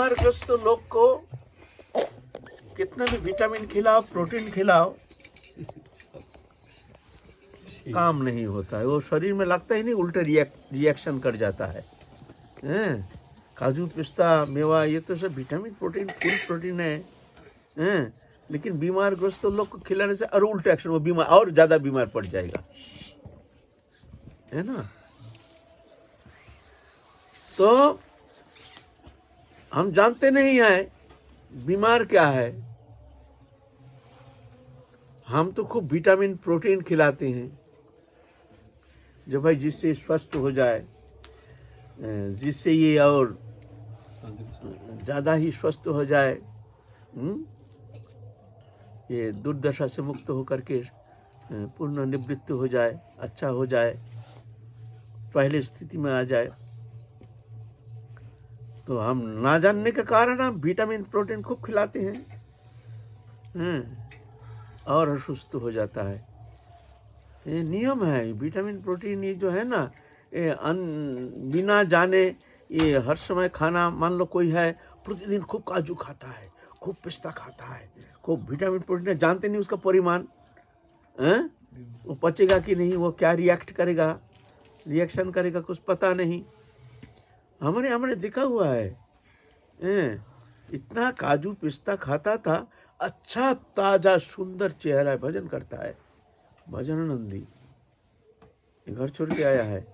बीमार ग्रस्त लोग को कितना भी विटामिन खिलाओ, प्रोटीन खिलाओ, काम नहीं होता है। वो शरीर में लगता ही नहीं, उल्टे रिएक्शन कर जाता है। काजू पिस्ता मेवा ये तो सब विटामिन प्रोटीन फुल प्रोटीन है। लेकिन बीमार ग्रस्त लोग को खिलाने से और उल्टे एक्शन, वो बीमार और ज्यादा बीमार पड़ जाएगा, है ना। तो हम जानते नहीं है बीमार क्या है। हम तो खूब विटामिन प्रोटीन खिलाते हैं जो भाई जिससे स्वस्थ हो जाए, जिससे ये और ज़्यादा ही स्वस्थ हो जाए, ये दुर्दशा से मुक्त होकर के पूर्ण निवृत्त हो जाए, अच्छा हो जाए, पहले स्थिति में आ जाए। तो हम ना जानने के कारण हम विटामिन प्रोटीन खूब खिलाते हैं, और असुस्थ हो जाता है। ये नियम है। विटामिन प्रोटीन ये जो है ना, ये बिना जाने ये हर समय खाना, मान लो कोई है प्रतिदिन खूब काजू खाता है, खूब पिस्ता खाता है, खूब विटामिन प्रोटीन, जानते नहीं उसका परिमाण, वो पचेगा कि नहीं, वो क्या रिएक्शन करेगा कुछ पता नहीं। हमने देखा हुआ है, इतना काजू पिस्ता खाता था, अच्छा ताजा सुंदर चेहरा है, भजन करता है, भजनानंदी घर छोड़ के आया है,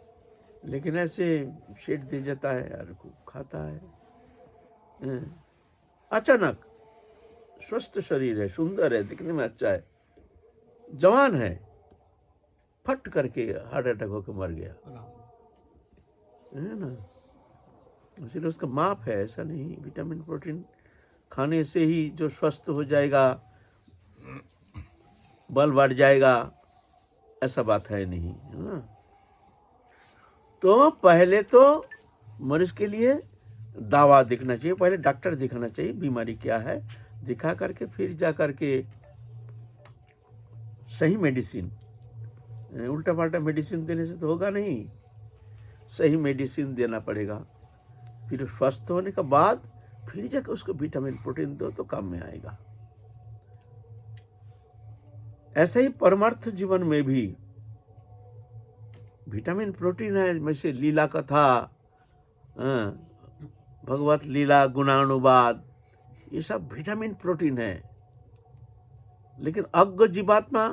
लेकिन ऐसे शेट दे जाता है यार, खूब खाता है। अचानक स्वस्थ शरीर है, सुंदर है, दिखने में अच्छा है, जवान है, फट करके हार्ट अटैक होकर मर गया, है ना। इसलिए उसका माप है, ऐसा नहीं विटामिन प्रोटीन खाने से ही जो स्वस्थ हो जाएगा, बल बढ़ जाएगा, ऐसा बात है नहीं, है ना। तो पहले तो मरीज के लिए दवा दिखना चाहिए, पहले डॉक्टर दिखाना चाहिए, बीमारी क्या है दिखा करके फिर जा करके सही मेडिसिन। उल्टा पाल्टा मेडिसिन देने से तो होगा नहीं, सही मेडिसिन देना पड़ेगा। फिर स्वस्थ होने के बाद फिर जाकर उसको विटामिन प्रोटीन दो तो काम में आएगा। ऐसे ही परमार्थ जीवन में भी विटामिन प्रोटीन है, जैसे लीला कथा, भगवत लीला, गुणानुवाद, ये सब विटामिन प्रोटीन है। लेकिन अज्ञ जीवात्मा,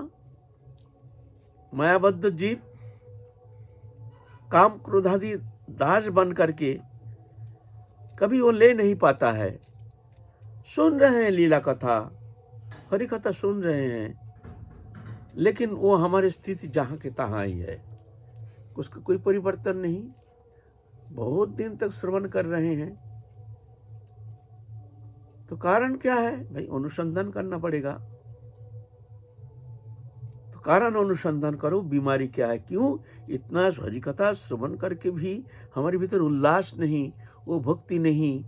मायाबद्ध जीव, काम क्रोधादि दास बन करके कभी वो ले नहीं पाता है। सुन रहे हैं लीला कथा, हरि कथा सुन रहे हैं, लेकिन वो हमारी स्थिति जहाँ के तहाँ ही है, उसका कोई परिवर्तन नहीं। बहुत दिन तक श्रवण कर रहे हैं, तो कारण क्या है भाई, अनुसंधान करना पड़ेगा। तो कारण अनुसंधान करो, बीमारी क्या है, क्यों इतना हरि कथा श्रवण करके भी हमारे भीतर उल्लास नहीं, वो भक्ति नहीं,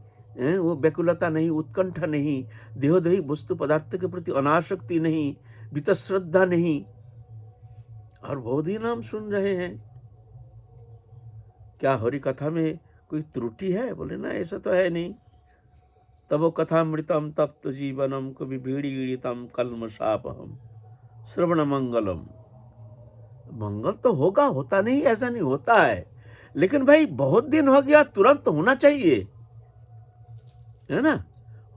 वो व्याकुलता नहीं, उत्कंठा नहीं, देहोदेही वस्तु पदार्थ के प्रति अनासक्ति नहीं, वितश्रद्धा नहीं, और बहुत ही नाम सुन रहे हैं। क्या हरि कथा में कोई त्रुटि है? बोले ना, ऐसा तो है नहीं। तबो कथामृतम तप्त जीवनम कवि भीड़ीतम कल्मषापहम श्रवण मंगलम। मंगल तो होगा, होता नहीं ऐसा नहीं, होता है, लेकिन भाई बहुत दिन हो गया, तुरंत होना चाहिए, है ना।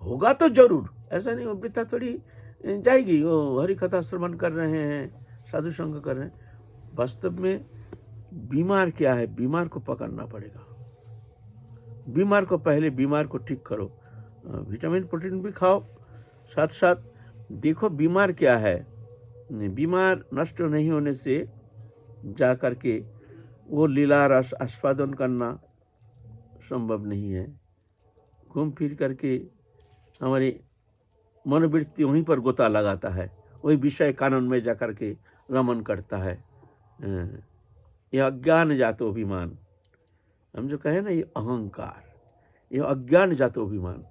होगा तो जरूर, ऐसा नहीं, वो वृथा थोड़ी जाएगी। वो हरि कथा श्रवण कर रहे हैं, साधु संग कर रहे हैं। वास्तव में बीमार क्या है, बीमार को पकड़ना पड़ेगा। बीमार को पहले बीमार को ठीक करो, विटामिन प्रोटीन भी खाओ, साथ साथ देखो बीमार क्या है। बीमार नष्ट नहीं होने से जा करके वो लीला रस आस्वादन करना संभव नहीं है। घूम फिर करके हमारी मनोवृत्ति वहीं पर गोता लगाता है, वही विषय कानून में जा करके रमन करता है। यह अज्ञान जातो अभिमान, हम जो कहे ना, ये अहंकार, ये अज्ञान जातो अभिमान,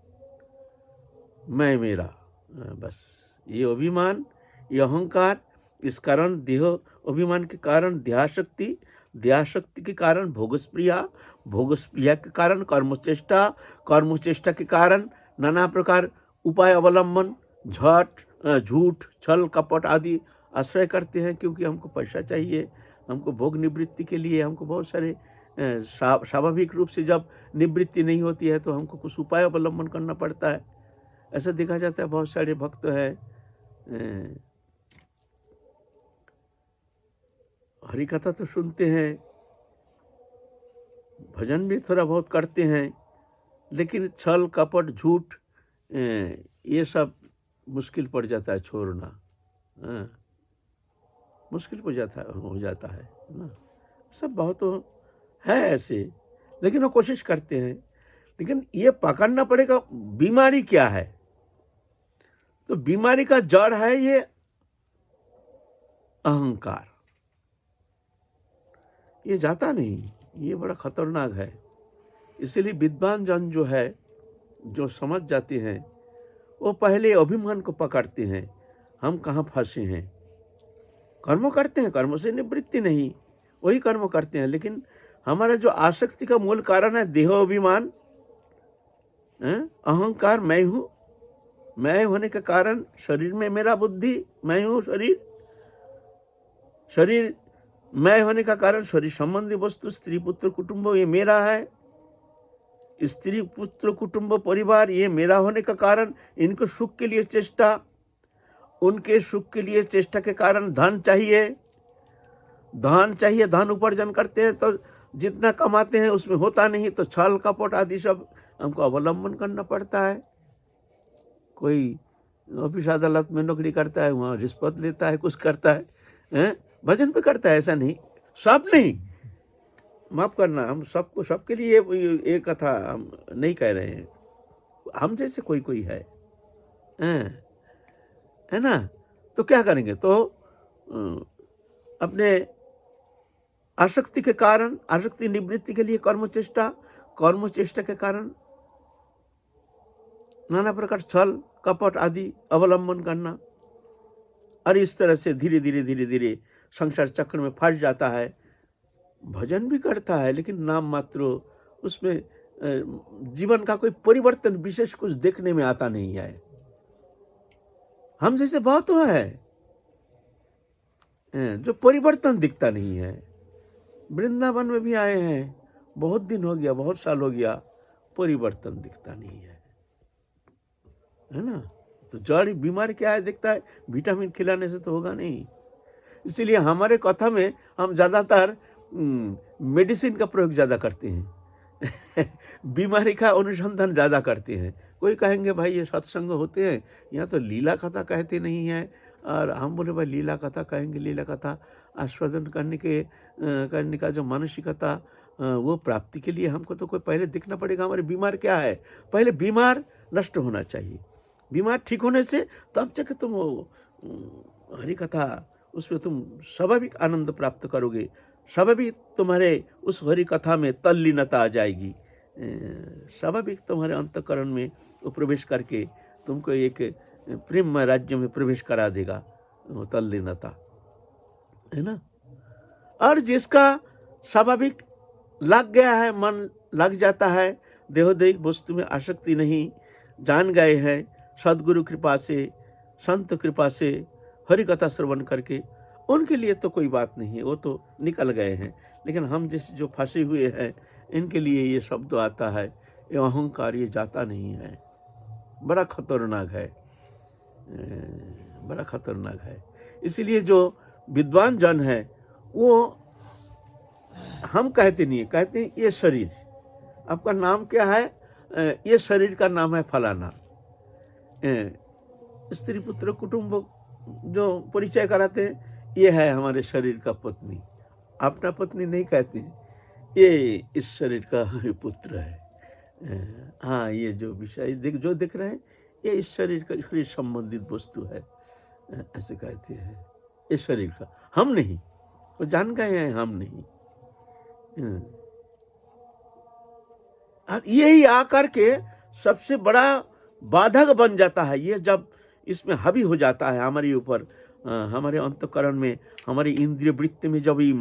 मैं मेरा, बस ये अभिमान, ये अहंकार, इस कारण देह अभिमान के कारण देहाशक्ति, देहाशक्ति के कारण भोगस्प्रिया, भोगस्प्रिया के कारण कर्मचेष्टा, कर्मचेष्टा के कारण नाना प्रकार उपाय अवलंबन, झूठ, छल कपट आदि आश्रय करते हैं, क्योंकि हमको पैसा चाहिए, हमको भोग निवृत्ति के लिए हमको बहुत सारे स्वाभाविक रूप से जब निवृत्ति नहीं होती है तो हमको कुछ उपाय अवलंबन करना पड़ता है। ऐसा देखा जाता है, बहुत सारे भक्त है हरि कथा तो सुनते हैं, भजन भी थोड़ा बहुत करते हैं, लेकिन छल कपट झूठ ये सब मुश्किल पड़ जाता है छोड़ना, मुश्किल हो जाता है ना। सब बहुत है ऐसे, लेकिन वो कोशिश करते हैं। लेकिन ये पकड़ना पड़ेगा बीमारी क्या है। तो बीमारी का जड़ है ये अहंकार। ये जाता नहीं, ये बड़ा खतरनाक है। इसलिए विद्वान जन जो है, जो समझ जाते हैं, वो पहले अभिमान को पकड़ते हैं, हम कहाँ फंसे हैं। कर्म करते हैं, कर्म से निवृत्ति नहीं, वही कर्म करते हैं, लेकिन हमारा जो आसक्ति का मूल कारण है देहोभिमान, अहंकार, मैं हूँ, मैं होने के कारण शरीर में मेरा बुद्धि, मैं हूँ शरीर, शरीर मैं होने का कारण शरीर संबंधी वस्तु स्त्री पुत्र कुटुंब ये मेरा है, स्त्री पुत्र कुटुंब परिवार ये मेरा होने का कारण इनको सुख के लिए चेष्टा, उनके सुख के लिए चेष्टा के कारण धन चाहिए, धन उपार्जन करते हैं तो जितना कमाते हैं उसमें होता नहीं, तो छल कपट आदि सब हमको अवलंबन करना पड़ता है। कोई ऑफिस अदालत में नौकरी करता है, वहाँ रिश्वत लेता है, कुछ करता है, भजन पे करता है, ऐसा नहीं, सब नहीं, माफ करना, हम सबको, सबके लिए ये कथा हम नहीं कह रहे हैं, हम जैसे कोई है ना। तो क्या करेंगे, तो अपने आसक्ति के कारण, आसक्ति निवृत्ति के लिए कर्म चेष्टा के कारण नाना प्रकार छल कपट आदि अवलंबन करना, और इस तरह से धीरे धीरे संसार चक्र में फंस जाता है। भजन भी करता है, लेकिन नाम मात्र, उसमें जीवन का कोई परिवर्तन विशेष कुछ देखने में आता नहीं है। हम जैसे बहुत है जो परिवर्तन दिखता नहीं है। वृंदावन में भी आए हैं, बहुत दिन हो गया, बहुत साल हो गया, परिवर्तन दिखता नहीं है ना। तो जड़ बीमार क्या है दिखता है, विटामिन खिलाने से तो होगा नहीं। इसीलिए हमारे कथा में हम ज़्यादातर मेडिसिन का प्रयोग ज़्यादा करते हैं बीमारी का अनुसंधान ज़्यादा करते हैं। कोई कहेंगे भाई ये सत्संग होते हैं, यहाँ तो लीला कथा कहते नहीं है, और हम बोले भाई लीला कथा कहेंगे, लीला कथा आस्वादन करने का जो मानसिकता, वो प्राप्ति के लिए हमको तो कोई पहले देखना पड़ेगा हमारे बीमार क्या है। पहले बीमार नष्ट होना चाहिए, बीमार ठीक होने से तब जाके तुम हरि कथा उसमें तुम स्वाभाविक आनंद प्राप्त करोगे, स्वाभाविक तुम्हारे उस हरि कथा में तल्लीनता आ जाएगी, स्वाभाविक तुम्हारे अंतःकरण में वो प्रवेश करके तुमको एक प्रेम राज्य में प्रवेश करा देगा, तल्लीनता, है ना। और जिसका स्वाभाविक लग गया है, मन लग जाता है, देहोदैहिक वस्तु में आसक्ति नहीं, जान गए हैं सद्गुरु कृपा से, संत कृपा से, हरि कथा श्रवण करके, उनके लिए तो कोई बात नहीं है, वो तो निकल गए हैं। लेकिन हम जैसे जो फंसे हुए हैं, इनके लिए ये शब्द आता है, ये अहंकार, ये जाता नहीं है, बड़ा खतरनाक है, बड़ा खतरनाक है। इसीलिए जो विद्वान जन है वो हम कहते नहीं, कहते हैं ये शरीर, आपका नाम क्या है, ये शरीर का नाम है फलाना। स्त्री पुत्र कुटुंब जो परिचय कराते हैं, ये है हमारे शरीर का पत्नी, अपना पत्नी नहीं कहते हैं, ये इस शरीर का पुत्र है। हाँ, ये जो विषय जो दिख रहे हैं, ये इस शरीर का, शरीर संबंधित वस्तु है, ऐसे कहते हैं, इस शरीर का, हम नहीं, वो जान गए हैं हम नहीं। और यही आकर के सबसे बड़ा बाधक बन जाता है। ये जब इसमें हावी हो जाता है हमारे ऊपर, हमारे अंतःकरण में, हमारी इंद्रिय वृत्ति में, जब ये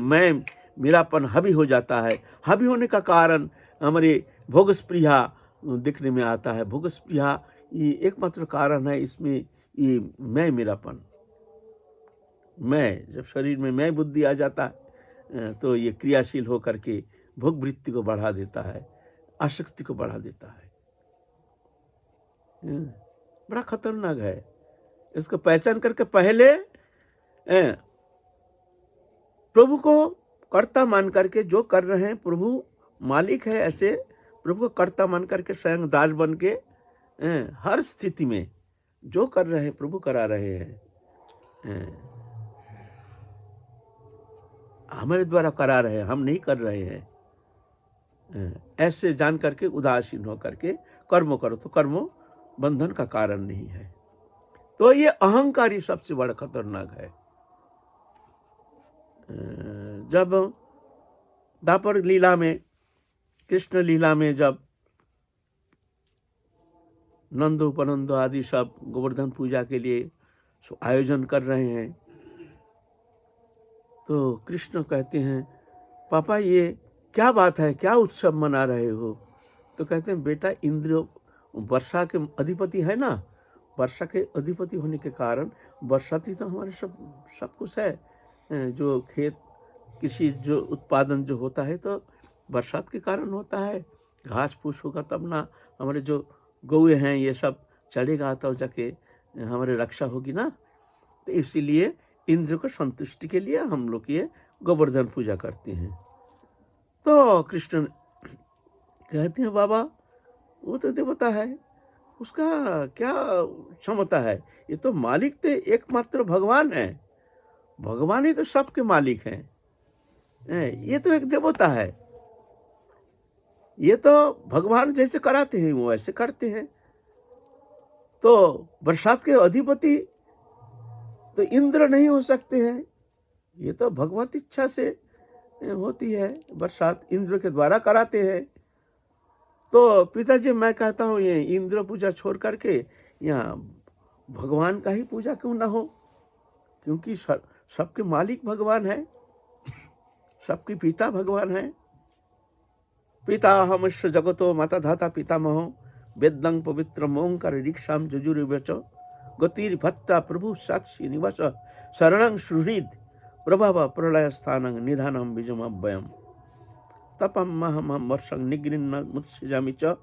मेरापन हावी हो जाता है। हावी होने का कारण हमारे भोगस्प्रिया दिखने में आता है। भोगस्प्रिया ये एकमात्र कारण है इसमें, ये मैं मेरापन। मैं, जब शरीर में मैं बुद्धि आ जाता है तो ये क्रियाशील होकर के भोग वृत्ति को बढ़ा देता है, आसक्ति को बढ़ा देता है। बड़ा खतरनाक है। इसको पहचान करके पहले प्रभु को कर्ता मान करके जो कर रहे हैं, प्रभु मालिक है, ऐसे प्रभु को कर्ता मान करके स्वयं दास बन के हर स्थिति में जो कर रहे हैं प्रभु करा रहे हैं, हमारे द्वारा करा रहे हैं, हम नहीं कर रहे हैं। ऐसे जान करके उदासीन हो करके कर्म करो तो कर्म बंधन का कारण नहीं है। तो ये अहंकारी सबसे बड़ा खतरनाक है। जब दापर लीला में, कृष्ण लीला में, जब नंद उपनंद आदि सब गोवर्धन पूजा के लिए आयोजन कर रहे हैं, तो कृष्ण कहते हैं, पापा ये क्या बात है, क्या उत्सव मना रहे हो? तो कहते हैं, बेटा इंद्र वर्षा के अधिपति है ना, वर्षा के अधिपति होने के कारण बरसाती तो हमारे सब कुछ है। जो खेत कृषि जो उत्पादन जो होता है तो बरसात के कारण होता है। घास फूस होगा तब ना हमारे जो गौए हैं ये सब चढ़ेगा, तब जाके हमारे रक्षा होगी ना। तो इसीलिए इंद्र को संतुष्टि के लिए हम लोग ये गोवर्धन पूजा करते हैं। तो कृष्ण कहते हैं, बाबा वो तो देवता है, उसका क्या क्षमता है? ये तो मालिक तो एकमात्र भगवान है, भगवान ही तो सबके मालिक हैं। ये तो एक देवता है, ये तो भगवान जैसे कराते हैं वो ऐसे करते हैं। तो बरसात के अधिपति तो इंद्र नहीं हो सकते हैं, ये तो भगवत इच्छा से होती है, बरसात इंद्र के द्वारा कराते हैं। तो पिताजी मैं कहता हूँ ये इंद्र पूजा छोड़ करके यहाँ भगवान का ही पूजा क्यों ना हो, क्योंकि सबके मालिक भगवान है, सबके पिता भगवान है। पिता हमश्य जगतो माता धाता पितामह वेदं पवित्र ओंकार ऋक्षाम जुजुर्वच गतिर्भत्ता प्रभु साक्षी निवास शरणं सुहृद प्रभव प्रलय स्थानं निधानं बीजमव्ययम् तपम महम वर्षं निगृह्ण मुत्सृजामि च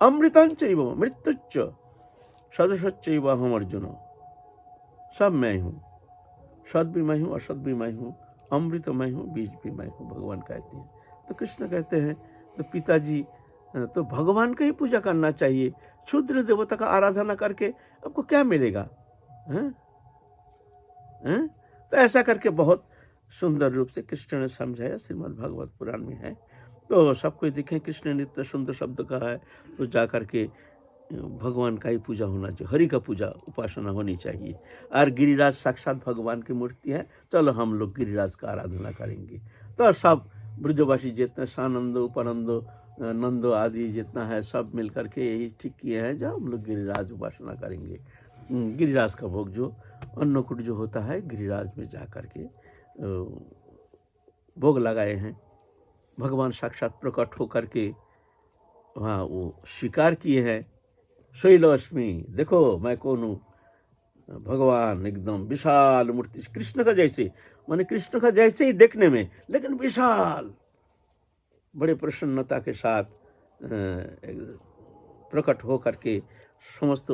अमृतं चैव मृत्युच्च सदसच्चैव अहम् अर्जुन। सब मैं हूँ, सद भी मैं हूँ, असद भी मैं हूँ, अमृत मैं हूँ, बीज भी मैं हूँ, भगवान कहते हैं। तो कृष्ण कहते हैं, तो पिताजी तो भगवान का ही पूजा करना चाहिए, क्षुद्र देवता का आराधना करके आपको क्या मिलेगा? हैं? तो ऐसा करके बहुत सुंदर रूप से कृष्ण ने समझाया, श्रीमद् भागवत पुराण में है। तो सबको देखें, कृष्ण नित्य सुंदर शब्द का है, तो जा करके भगवान का ही पूजा होना चाहिए, हरि का पूजा उपासना होनी चाहिए। और गिरिराज साक्षात भगवान की मूर्ति है, चलो हम लोग गिरिराज का आराधना करेंगे। तो सब ब्रजवासी जितने सानंद उपनंद नंदो आदि जितना है सब मिल करके यही ठीक किए हैं, जब हम लोग गिरिराज उपासना करेंगे। गिरिराज का भोग जो अन्नकूट जो होता है, गिरिराज में जा करके भोग लगाए हैं। भगवान साक्षात प्रकट होकर के वहाँ वो स्वीकार किए हैं, शैलस्मी देखो मैं कौन हूँ, भगवान एकदम विशाल मूर्ति, कृष्ण का जैसे, माने कृष्ण का जैसे ही देखने में, लेकिन विशाल, बड़े प्रसन्नता के साथ प्रकट हो करके समस्त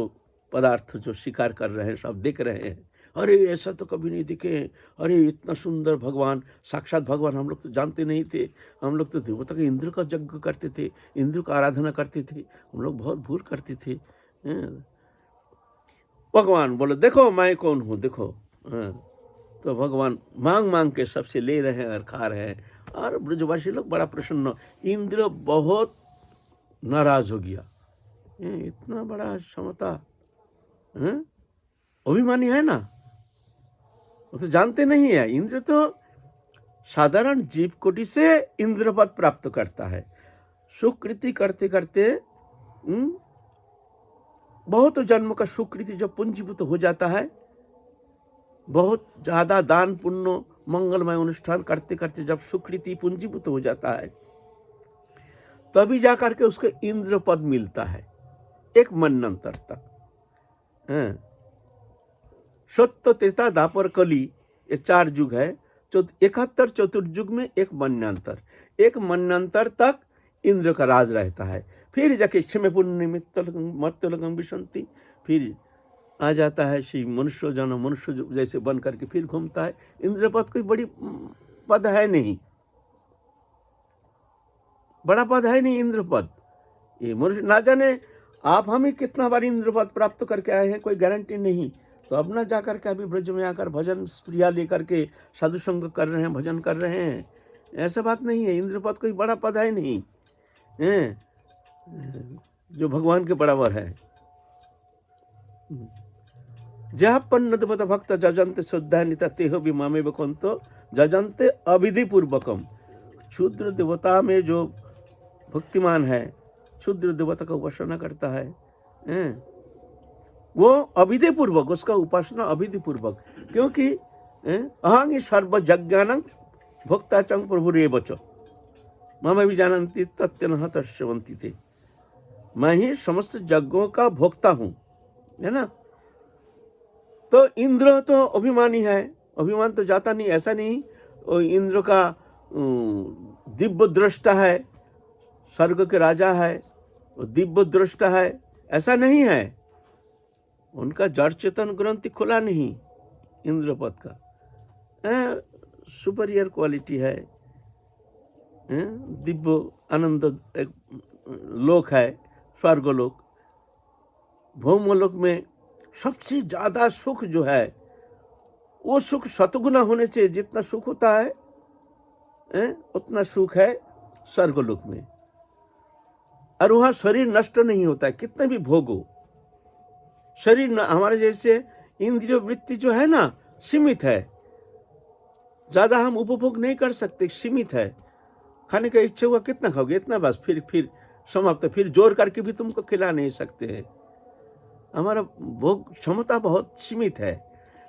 पदार्थ जो स्वीकार कर रहे हैं सब देख रहे हैं। अरे ऐसा तो कभी नहीं दिखे, अरे इतना सुंदर भगवान, साक्षात भगवान हम लोग तो जानते नहीं थे, हम लोग तो देवता के इंद्र का यज्ञ करते थे, इंद्र का आराधना करते थे, हम लोग बहुत भूल करते थे। भगवान बोले देखो मैं कौन हूँ, देखो। तो भगवान मांग मांग के सबसे ले रहे हैं और खा रहे हैं, और ब्रजवासी लोग बड़ा प्रसन्न। इंद्र बहुत नाराज हो गया, इतना बड़ा क्षमता, अभिमानी है ना, वो तो जानते नहीं है। इंद्र तो साधारण जीव कोटि से इंद्र पद प्राप्त करता है, सुकृति करते करते बहुत जन्म का सुकृति जब पूंजीभूत हो जाता है, बहुत ज़्यादा दान पुण्य मंगलमय अनुष्ठान करते करते जब सुकृति पूंजीभूत हो जाता है, तभी जाकर के उसको इंद्र पद मिलता है, एक मन्वंतर तक। हाँ। सत्य, त्रेता, द्वापर, कली, ये 4 युग है। 71 चतुर्युग में एक मन्वंतर तक इंद्र का राज रहता है। फिर जाके क्षमे पुण्य मत्तलगम विशंति, फिर आ जाता है श्री मनुष्य जन, मनुष्य जैसे बन करके फिर घूमता है। इंद्र पद कोई बड़ी पद है नहीं, बड़ा पद है नहीं इंद्र पद। ये मनुष्य ना जाने आप हम ही कितना बार इंद्र पद प्राप्त करके आए हैं, कोई गारंटी नहीं। तो अब ना जाकर के अभी ब्रज में आकर भजन प्रिया लेकर के साधु संग कर रहे हैं, भजन कर रहे हैं, ऐसा बात नहीं है। इंद्र पद कोई बड़ा पद है नहीं है, जो भगवान के बराबर है। जह पन्नदमत भक्त जजंते श्रद्धान्विता तेहो भी मामे बकंतो जजंते अविधि पूर्वकम। क्षुद्र देवता में जो भक्तिमान है, क्षुद्र देवता का उपासना करता है, वो अविधि पूर्वक, उसका उपासना अविधि पूर्वक, क्योंकि अहंग सर्व यज्ञानं भोक्ता चं प्रभुरेव च मम भी जानन्ति तत्यनः तस्यवन्ति ते। मैं ही समस्त यज्ञों का भोक्ता हूँ, है ना। तो इंद्र तो अभिमानी है, अभिमान तो जाता नहीं, ऐसा नहीं। इंद्र का दिव्य दृष्टा है, स्वर्ग के राजा है, दिव्य दृष्टा है, ऐसा नहीं है। उनका जड़ चेतन ग्रंथि खुला नहीं इंद्र पद का, सुपरियर क्वालिटी है। दिव्य आनंद एक लोक है, स्वर्गलोक। भौमलोक में सबसे ज्यादा सुख जो है, वो सुख सतगुना होने से जितना सुख होता है, उतना सुख है स्वर्गलोक में। और वहां शरीर नष्ट नहीं होता है, कितने भी भोगो। शरीर हमारे जैसे इंद्रिय वृत्ति जो है ना, सीमित है, ज्यादा हम उपभोग नहीं कर सकते, सीमित है। खाने का इच्छा हुआ कितना खाओगे, इतना बस, फिर समाप्त। फिर जोर करके भी तुमको खिला नहीं सकते हैं। हमारा भोग क्षमता बहुत सीमित है।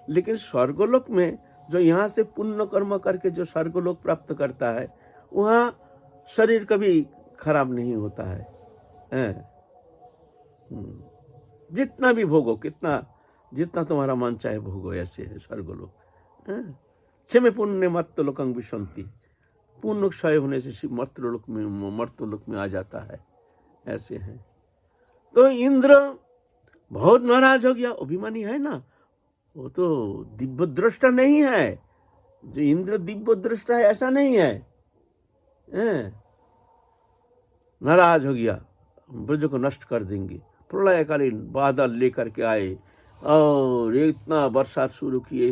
लेकिन स्वर्गलोक में जो यहाँ से पुण्य कर्म करके जो स्वर्गलोक प्राप्त करता है, वहाँ शरीर कभी खराब नहीं होता है। जितना भी भोगो, जितना तुम्हारा मन चाहे भोगो, ऐसे है स्वर्गलोक। क्षमे पुण्य मर्त्यलोकं विशंति, पुण्य क्षय होने से मर्त्यलोक में आ जाता है, ऐसे है। तो इंद्र बहुत नाराज हो गया, अभिमानी है ना, वो तो दिव्य दृष्टा नहीं है। जो इंद्र दिव्य दृष्टा है ऐसा नहीं है। नाराज हो गया, ब्रज को नष्ट कर देंगे। प्रलयकालीन बादल लेकर के आए और इतना बरसात शुरू किए,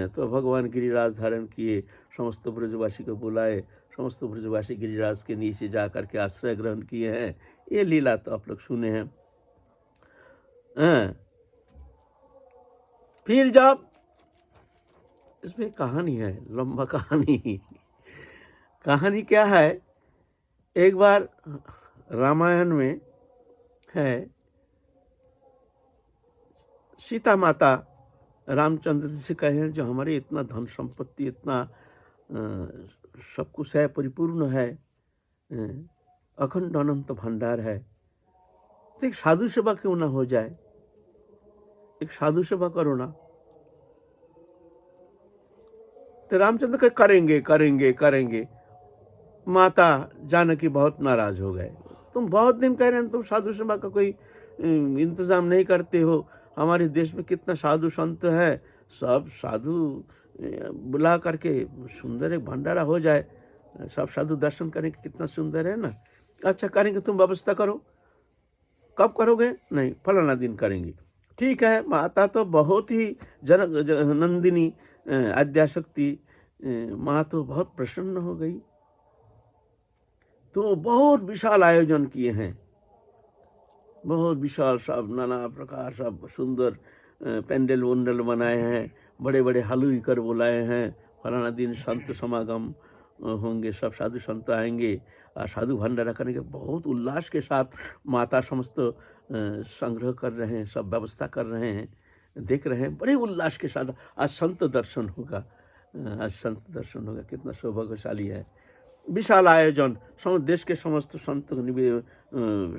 तो भगवान गिरिराज धारण किए, समस्त ब्रजवासी को बुलाए, समस्त ब्रजवासी गिरिराज के नीचे जाकर के आश्रय ग्रहण किए हैं। ये लीला तो आप लोग सुने हैं। फिर जब इसमें कहानी है, लंबा कहानी क्या है, एक बार रामायण में है, सीता माता रामचंद्र से कहे जो हमारे इतना धन संपत्ति, इतना सब कुछ है, परिपूर्ण है, अखंड अनंत भंडार है, तो एक साधु सेवा क्यों ना हो जाए, एक साधु सेवा करो ना। तो रामचंद्र करेंगे। माता जानकी बहुत नाराज हो गए। तुम बहुत दिन कह रहे हैं, तुम साधु सेवा का कोई इंतजाम नहीं करते हो। हमारे देश में कितना साधु संत है, सब साधु बुला करके सुंदर एक भंडारा हो जाए, सब साधु दर्शन करेंगे, कितना सुंदर है ना। अच्छा करेंगे, तुम व्यवस्था करो। कब करोगे? नहीं, फलाना दिन करेंगे। ठीक है। माता तो बहुत ही नंदिनी आद्याशक्ति माँ तो बहुत प्रसन्न हो गई। तो बहुत विशाल आयोजन किए हैं, बहुत विशाल, सब नाना प्रकार, सब सुंदर पेंडल वंडल बनाए हैं, बड़े बड़े हलुई कर बुलाए हैं। फलाना दिन संत समागम होंगे, सब साधु संत आएंगे और साधु भंडारा करेंगे। बहुत उल्लास के साथ माता समस्त संग्रह कर रहे हैं, सब व्यवस्था कर रहे हैं। देख रहे हैं बड़े उल्लास के साथ। आज संत दर्शन होगा, आज संत दर्शन होगा, कितना सौभाग्यशाली है। विशाल आयोजन, देश के समस्त संत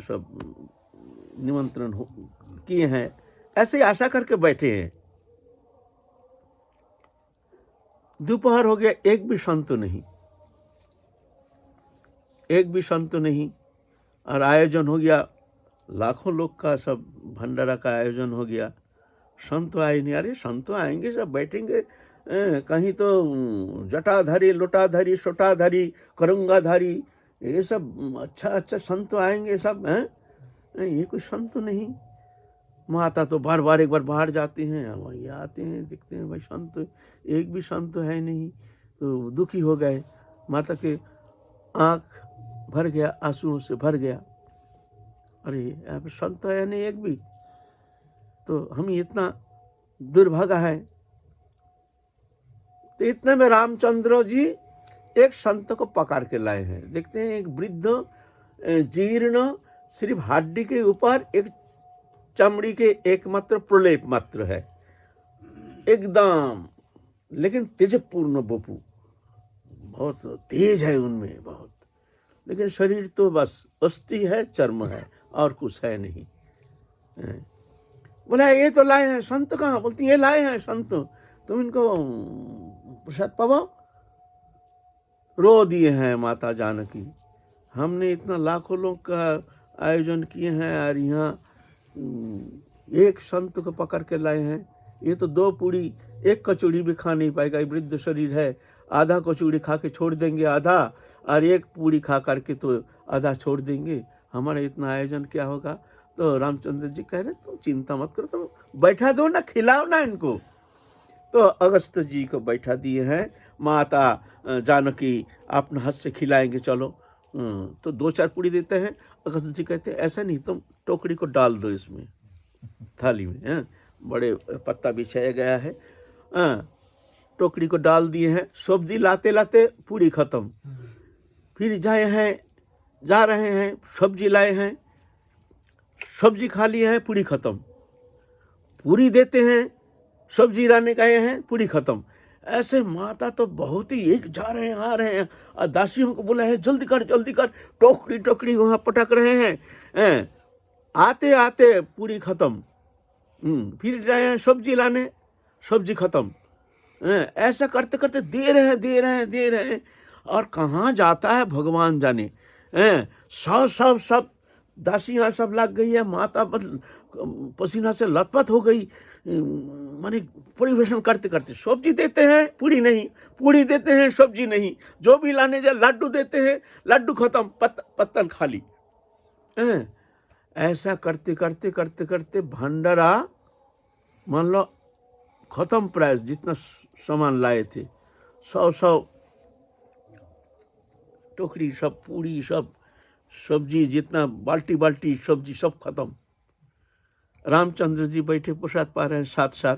सब निमंत्रण किए हैं, ऐसे ही आशा करके बैठे हैं। दोपहर हो गया, एक भी संत नहीं, एक भी संत नहीं, और आयोजन हो गया लाखों लोग का, सब भंडारा का आयोजन हो गया। संत आए नहीं। अरे संत आएंगे, सब बैठेंगे, कहीं तो जटाधारी, लोटाधारी, सोटाधारी, करंगाधारी, ये सब अच्छा अच्छा संत आएंगे सब हैं। ये कोई संत नहीं। माता तो बार बार एक बार बाहर जाते हैं, वही आते हैं, देखते हैं भाई संत एक भी संत है नहीं, तो दुखी हो गए। माता के आँख भर गया, आंसुओं से भर गया। अरे यहाँ पे संत है नहीं एक भी, तो हम इतना दुर्भागा है। तो इतने में रामचंद्र जी एक संत को पकड़ के लाए हैं। देखते हैं एक वृद्ध जीर्ण, सिर्फ हड्डी के ऊपर एक चमड़ी के एकमात्र प्रलेप मात्र है, एकदम, लेकिन तेजपूर्ण बपू, बहुत तेज है उनमें बहुत, लेकिन शरीर तो बस अस्थि है, चर्म है, और कुछ है नहीं। बोला ये तो लाए हैं, संत कहाँ? बोलती ये लाए हैं संत, तुम इनको प्रसाद पाओ। रो दिए हैं माता जानकी, हमने इतना लाखों लोग का आयोजन किए हैं और यहाँ एक संत को पकड़ के लाए हैं। ये तो 2 पूड़ी 1 कचौड़ी भी खा नहीं पाएगा, वृद्ध शरीर है। आधा कचौड़ी खा के छोड़ देंगे आधा, और 1 पूड़ी खा करके तो आधा छोड़ देंगे। हमारा इतना आयोजन क्या होगा? तो रामचंद्र जी कह रहे तुम चिंता मत करो, तुम बैठा दो ना, खिलाओ ना इनको। तो अगस्त जी को बैठा दिए हैं। माता जानकी अपने हाथ से खिलाएंगे, चलो। तो 2-4 पूड़ी देते हैं। अगस्त जी कहते हैं ऐसा नहीं, तुम टोकरी को डाल दो इसमें, थाली में, बड़े पत्ता बिछाया गया है, टोकरी को डाल दिए हैं। सब्जी लाते लाते पूड़ी खत्म, फिर जा रहे हैं, सब्जी लाए हैं, सब्जी खा लिए हैं, पूड़ी खत्म। पूड़ी देते हैं, सब्जी लाने गए हैं, पूड़ी खत्म। ऐसे माता तो बहुत ही एक जा रहे हैं, आ रहे हैं, और दासियों को बोला है जल्दी कर जल्दी कर, टोकरी टोकरी वहाँ पटक रहे हैं। आते आते पूड़ी खत्म, फिर जाए हैं सब्जी लाने, सब्जी खत्म। ऐसा करते करते दे रहे हैं, और कहाँ जाता है भगवान जाने। सब दासियाँ सब लग गई है, माता पसीना से लथपथ हो गई। माने परिवेशन करते करते सब्जी देते हैं, पूड़ी नहीं, पूड़ी देते हैं, सब्जी नहीं, जो भी लाने जाए लड्डू देते हैं, लड्डू खत्म, पत्तल खाली। ऐसा करते करते करते करते भंडारा मान लो खत्म, प्राइस जितना सामान लाए थे 100 टोकरी, सब पूड़ी, सब सब्जी, जितना बाल्टी बाल्टी सब्जी सब खत्म। रामचंद्र जी बैठे प्रसाद पा रहे हैं साथ साथ।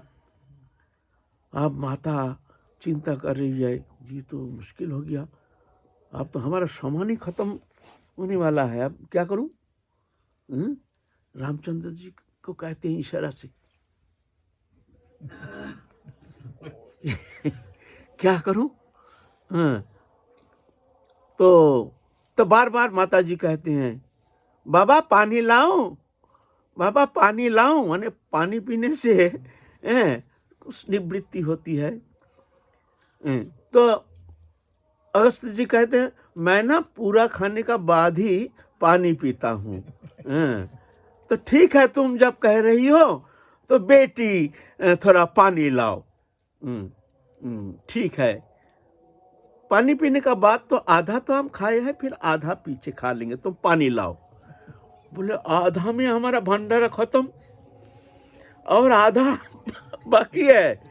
अब माता चिंता कर रही है, जी तो मुश्किल हो गया, अब तो हमारा सामान ही खत्म होने वाला है, अब क्या करूं? रामचंद्र जी को कहते हैं इशारा से क्या करूं? तो बार बार माता जी कहते हैं बाबा पानी लाऊं, बाबा पानी लाऊं, माने पानी पीने से कुछ निवृत्ति होती है। तो अगस्त जी कहते हैं मैं ना पूरा खाने का बाद ही पानी पीता हूँ। तो ठीक है, तुम जब कह रही हो तो बेटी थोड़ा पानी लाओ। ठीक है, पानी पीने का बाद तो आधा तो हम खाए हैं, फिर आधा पीछे खा लेंगे, तुम पानी लाओ। बोले आधा में हमारा भंडारा खत्म और आधा बाकी है।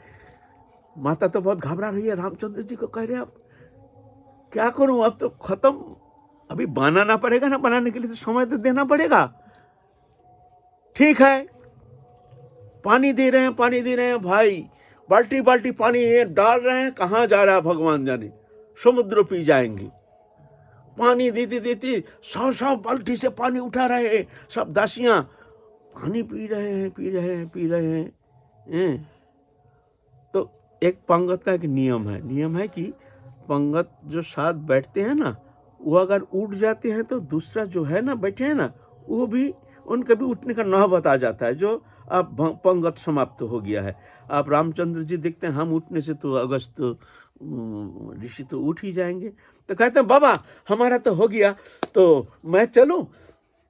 माता तो बहुत घबरा रही है, रामचंद्र जी को कह रहे अब क्या करूं, अब तो खत्म, अभी बनाना पड़ेगा ना, बनाने के लिए तो समय तो देना पड़ेगा। ठीक है, पानी दे रहे हैं भाई, बाल्टी बाल्टी पानी डाल रहे हैं, कहाँ जा रहा है भगवान जाने, समुद्र पी जाएंगे। पानी देती 100 बाल्टी से पानी उठा रहे हैं, सब दासियां पानी पी रहे हैं। हैं? तो एक पंगत का एक नियम है कि पंगत जो साथ बैठते हैं ना, वो अगर उठ जाते हैं तो दूसरा जो है ना बैठे हैं ना, वो भी उनका भी उठने का नौबत आ जाता है, जो अब पंगत समाप्त हो गया है। आप रामचंद्र जी देखते हैं, हम उठने से तो अगस्त ऋषि तो उठ ही जाएंगे। तो कहते हैं बाबा हमारा तो हो गया, तो मैं चलूं?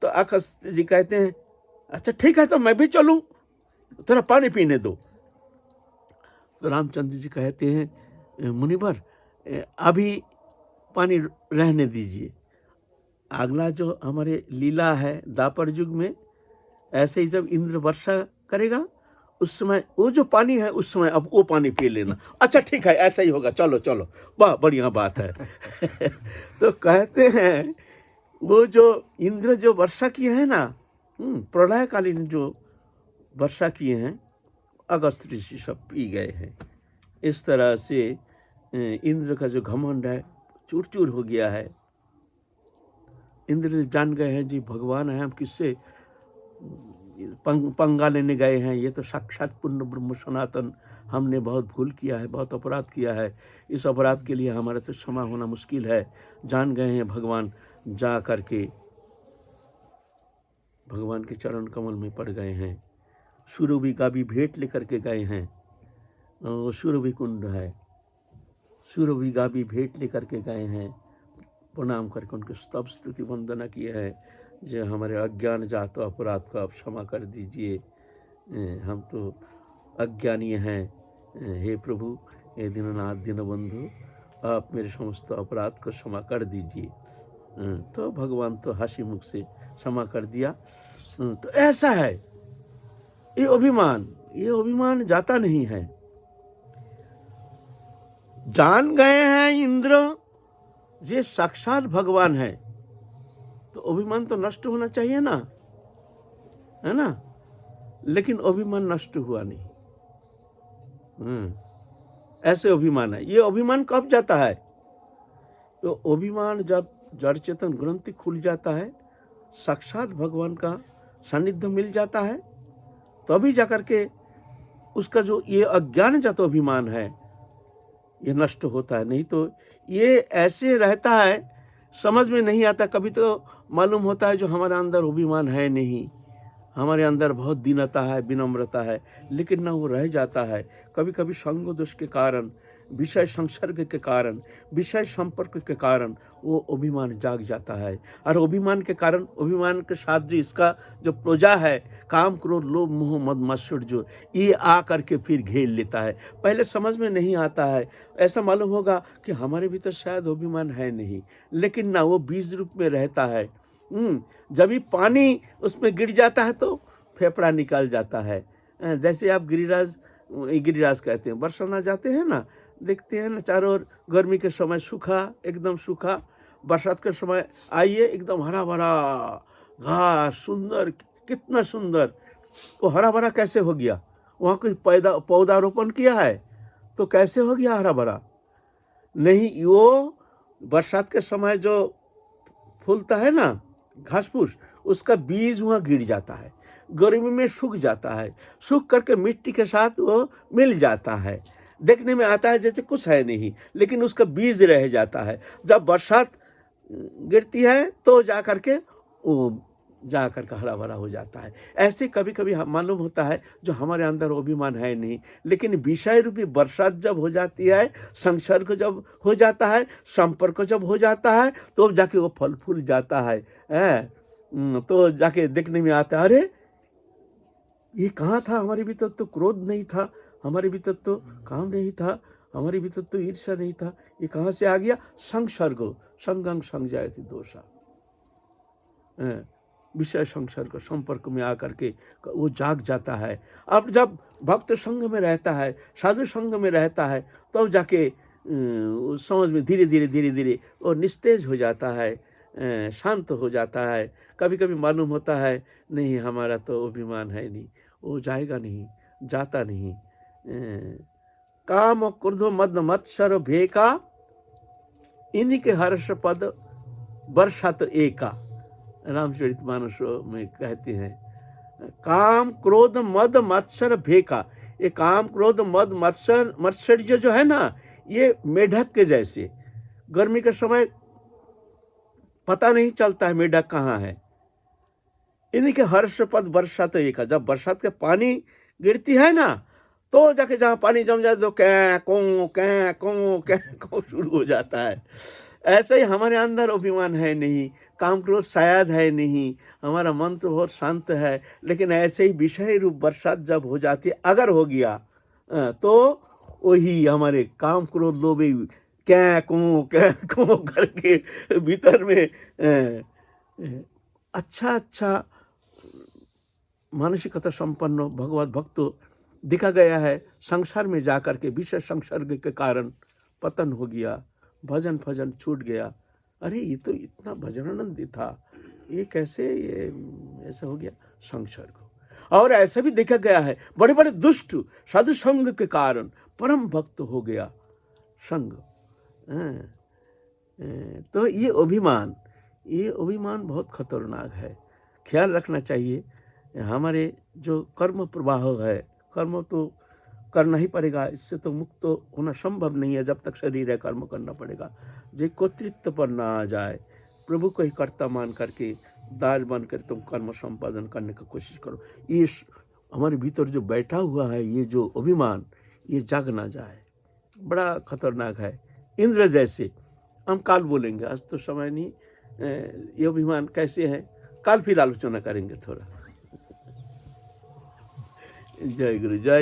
तो अगस्त जी कहते हैं अच्छा ठीक है, तो मैं भी चलूं, थोड़ा पानी पीने दो। तो रामचंद्र जी कहते हैं मुनिवर अभी पानी रहने दीजिए, अगला जो हमारे लीला है द्वापर युग में, ऐसे ही जब इंद्र वर्षा करेगा उस समय वो जो पानी है उस समय अब वो पानी पी लेना। अच्छा ठीक है, ऐसा ही होगा, चलो चलो, वाह बढ़िया बात है। तो कहते हैं वो जो इंद्र जो वर्षा किए हैं ना, प्रलयकालीन जो वर्षा किए हैं, अगस्त ऋषि सब पी गए हैं। इस तरह से इंद्र का जो घमंड है चूर चूर हो गया है। इंद्र जान गए हैं जी भगवान है, हम किससे पंगा लेने गए हैं, ये तो साक्षात पूर्ण ब्रह्म सनातन, हमने बहुत भूल किया है, बहुत अपराध किया है, इस अपराध के लिए हमारे से क्षमा होना मुश्किल है। जान गए हैं भगवान, जा करके भगवान के चरण कमल में पड़ गए हैं। सुरभि का भी भेंट लेकर के गए हैं, सुरभि कुंड है, सुरभि का भी भेंट लेकर के गए हैं, प्रणाम करके उनके स्तव स्तुति वंदना किए हैं, जो हमारे अज्ञान जात अपराध को आप क्षमा कर दीजिए, हम तो अज्ञानी हैं, हे प्रभु हे दीननाथ दीनबंधु, आप मेरे समस्त अपराध को क्षमा कर दीजिए। तो भगवान तो हंसी मुख से क्षमा कर दिया। तो ऐसा है ये अभिमान जाता नहीं है। जान गए हैं इंद्र ये साक्षात भगवान है, तो अभिमान तो नष्ट होना चाहिए ना, है ना? लेकिन अभिमान नष्ट हुआ नहीं। ऐसे अभिमान है। ये अभिमान कब जाता है? तो अभिमान जब जड़ चेतन ग्रंथि खुल जाता है, साक्षात भगवान का सानिध्य मिल जाता है, तभी जाकर के उसका जो ये अज्ञान जातो अभिमान है ये नष्ट होता है। नहीं तो ये ऐसे रहता है, समझ में नहीं आता। कभी तो मालूम होता है जो हमारे अंदर अभिमान है नहीं, हमारे अंदर बहुत दीनता है, विनम्रता है, लेकिन ना वो रह जाता है। कभी कभी संग दोष के कारण, विषय संसर्ग के कारण, विषय संपर्क के कारण वो अभिमान जाग जाता है। और अभिमान के कारण, अभिमान के साथ जो इसका जो प्रजा है, काम क्रोध लोभ मोह मद मत्सर, जो ये आ करके फिर घेर लेता है। पहले समझ में नहीं आता है, ऐसा मालूम होगा कि हमारे भीतर शायद अभिमान है नहीं, लेकिन ना वो बीज रूप में रहता है। जब भी पानी उसमें गिर जाता है तो फेफड़ा निकल जाता है। जैसे आप गिरिराज कहते हैं, बरसाना जाते हैं ना, देखते हैं ना चारों ओर गर्मी के समय सूखा, एकदम सूखा, बरसात के समय आइए एकदम हरा भरा घास, सुंदर, कितना सुंदर। वो हरा भरा कैसे हो गया? वहाँ कोई पौधारोपण किया है तो कैसे हो गया हरा भरा? नहीं, वो बरसात के समय जो फूलता है ना घास फूस, उसका बीज वहाँ गिर जाता है, गर्मी में सूख जाता है, सूख करके मिट्टी के साथ वो मिल जाता है। देखने में आता है जैसे कुछ है नहीं, लेकिन उसका बीज रह जाता है। जब बरसात गिरती है तो जा करके वो जा करके हरा भरा हो जाता है। ऐसे कभी कभी मालूम होता है जो हमारे अंदर अभिमान है नहीं, लेकिन विषय रूपी बरसात जब हो जाती है, संसर्ग जब हो जाता है, संपर्क जब हो जाता है, तो जाके वो फल फूल जाता है। तो जाके देखने में आता है, अरे ये कहाँ था? हमारे भीतर तो क्रोध नहीं था, हमारे भीतर तो काम नहीं था, हमारे भीतर तो ईर्ष्या नहीं था, ये कहाँ से आ गया? संसर्ग, संगं संजायति दोषा, विषय संसर्ग संपर्क में आकर के वो जाग जाता है। अब जब भक्त संग में रहता है, साधु संग में रहता है, तो जाके समझ में धीरे धीरे वो निस्तेज हो जाता है, शांत हो जाता है। कभी कभी मालूम होता है नहीं हमारा तो अभिमान है नहीं, वो जाएगा नहीं, जाता नहीं। काम क्रोध मद मत्सर भेका, इन्हीं के हर्ष पद वर्षा तो एका, रामचरितमानस में कहते हैं। काम क्रोध मद मत्सर भेका, ये काम क्रोध मद मत्सर्य जो है ना, ये मेढक के जैसे गर्मी के समय पता नहीं चलता है मेढक कहाँ है। इन्हीं के हर्ष पद बरसात एक है, जब बरसात के पानी गिरती है ना, तो जाके जहाँ पानी जम जाए तो कै को शुरू हो जाता है। ऐसे ही हमारे अंदर अभिमान है नहीं, काम क्रोध शायद है नहीं, हमारा मन तो बहुत शांत है, लेकिन ऐसे ही विषय रूप बरसात जब हो जाती है, अगर हो गया तो वही हमारे काम क्रोध लोभ कै को करके भीतर में अच्छा मानसिकता संपन्न भगवत भक्त दिखा गया है। संसार में जाकर के विषय संसर्ग के कारण पतन हो गया, भजन फजन छूट गया। अरे ये तो इतना भजनानंदी था, ये कैसे ये ऐसा हो गया संसर्ग। और ऐसा भी देखा गया है, बड़े बड़े दुष्ट साधु संग के कारण परम भक्त हो गया संग। तो ये अभिमान बहुत खतरनाक है, ख्याल रखना चाहिए। हमारे जो कर्म प्रवाह है, कर्म तो करना ही पड़ेगा, इससे तो मुक्त होना संभव नहीं है। जब तक शरीर है कर्म करना पड़ेगा। जो कर्तृत्व पर ना आ जाए, प्रभु को ही कर्ता मान करके दास बन कर तुम कर्म संपादन करने की कोशिश करो। ये हमारे भीतर जो बैठा हुआ है, ये जो अभिमान, ये जाग ना जाए, बड़ा खतरनाक है। इंद्र जैसे, हम काल बोलेंगे, आज तो समय नहीं। ये अभिमान कैसे है, काल फिर आलोचना करेंगे थोड़ा। जय गुरु जय।